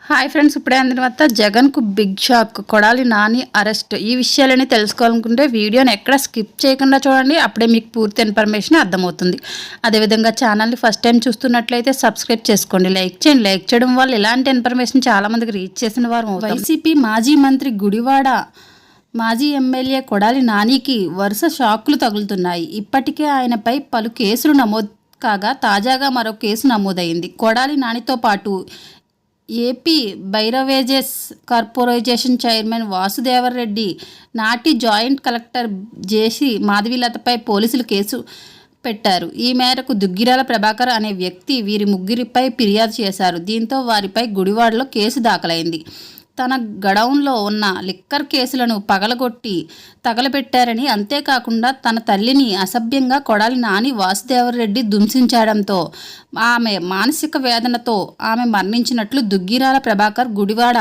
Hi friends, ఇప్పుడే అందిన తర్వాత జగన్కు big shock. Kodali Nani arrest. ఈ విషయాలని తెలుసుకోవాలనుకుంటే వీడియోని ఎక్కడ స్కిప్ చేయకుండా చూడండి. అప్పుడే మీకు పూర్తి ఇన్ఫర్మేషన్ అర్థమవుతుంది. అదేవిధంగా ఛానల్ని ఫస్ట్ టైం చూస్తున్నట్లయితే సబ్స్క్రైబ్ చేసుకోండి, లైక్ చేయండి. లైక్ చేయడం వల్ల ఇలాంటి ఇన్ఫర్మేషన్ చాలామందికి రీచ్ చేసిన వారు. వైసీపీ మాజీ మంత్రి గుడివాడ మాజీ ఎమ్మెల్యే కొడాలి నానికి వరుస షాకులు తగులుతున్నాయి. ఇప్పటికే ఆయనపై పలు కేసులు నమోదు కాగా తాజాగా మరో కేసు నమోదైంది. కొడాలి నానితో పాటు ఏపీ బైరవేజెస్ కార్పొరేషన్ చైర్మన్ వాసుదేవర్ రెడ్డి, నాటి జాయింట్ కలెక్టర్ జేసీ మాధవీలతపై పోలీసులు కేసు పెట్టారు. ఈ మేరకు దుగ్గిరాల ప్రభాకర్ అనే వ్యక్తి వీరి ముగ్గురిపై ఫిర్యాదు చేశారు. దీంతో వారిపై గుడివాడలో కేసు దాఖలైంది. తన గడౌన్లో ఉన్న లిక్కర్ కేసులను పగలగొట్టి తగలబెట్టారని, అంతేకాకుండా తన తల్లిని అసభ్యంగా కొడాలి నాని వాసుదేవర్ రెడ్డి దుంసించడంతో ఆమె మానసిక వేదనతో ఆమె మరణించినట్లు దుగ్గిరాల ప్రభాకర్ గుడివాడ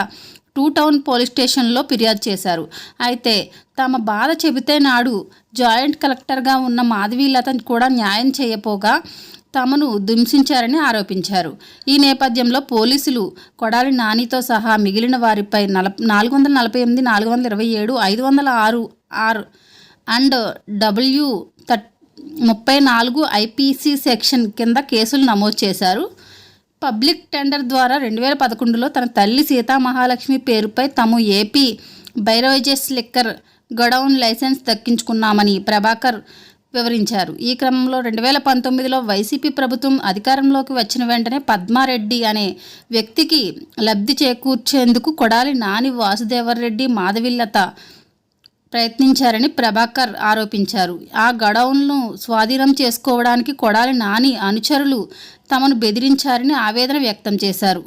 2 టౌన్ పోలీస్ స్టేషన్లో ఫిర్యాదు చేశారు. అయితే తమ బాధ చెబితే నాడు జాయింట్ కలెక్టర్గా ఉన్న మాధవీలత కూడా న్యాయం చేయపోగా తమను దుంసించారని ఆరోపించారు. ఈ నేపథ్యంలో పోలీసులు కొడాలి నానితో సహా మిగిలిన వారిపై 448, 427, 506 అండ్ W34 IPC సెక్షన్ కింద కేసులు నమోదు చేశారు. పబ్లిక్ టెండర్ ద్వారా 2011లో తన తల్లి సీతామహాలక్ష్మి పేరుపై తాము AP beverages liquor godown license దక్కించుకున్నామని ప్రభాకర్ వివరించారు. ఈ క్రమంలో 2019లో వైసీపీ ప్రభుత్వం అధికారంలోకి వచ్చిన వెంటనే పద్మారెడ్డి అనే వ్యక్తికి లబ్ధి చేకూర్చేందుకు కొడాలి నాని, వాసుదేవర్ రెడ్డి, మాధవీలత ప్రయత్నించారని ప్రభాకర్ ఆరోపించారు. ఆ గడౌన్ను స్వాధీనం చేసుకోవడానికి కొడాలి నాని అనుచరులు తమను బెదిరించారని ఆవేదన వ్యక్తం చేశారు.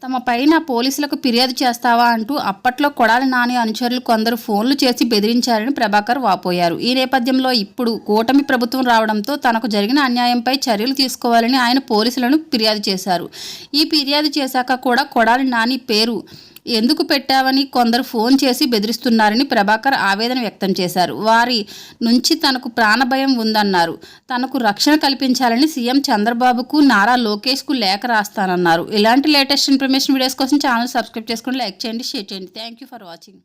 తమ పైన పోలీసులకు ఫిర్యాదు చేస్తావా అంటూ అప్పట్లో కొడాలి నాని అనుచరులు కొందరు ఫోన్లు చేసి బెదిరించారని ప్రభాకర్ వాపోయారు. ఈ నేపథ్యంలో ఇప్పుడు కూటమి ప్రభుత్వం రావడంతో తనకు జరిగిన అన్యాయంపై చర్యలు తీసుకోవాలని ఆయన పోలీసులను ఫిర్యాదు చేశారు. ఈ ఫిర్యాదు చేశాక కూడా కొడాలి నాని పేరు ఎందుకు పెట్టావని కొందరు ఫోన్ చేసి బెదిరిస్తున్నారని ప్రభాకర్ ఆవేదన వ్యక్తం చేశారు. వారి నుంచి తనకు ప్రాణభయం ఉందన్నారు. తనకు రక్షణ కల్పించాలని సీఎం చంద్రబాబుకు, నారా లోకేష్కు లేఖ రాస్తానన్నారు. ఇలాంటి లేటెస్ట్ ఇన్ఫర్మేషన్ వీడియోస్ కోసం ఛానల్ సబ్స్క్రైబ్ చేసుకోండి, లైక్ చేయండి, షేర్ చేయండి. Thank you for watching.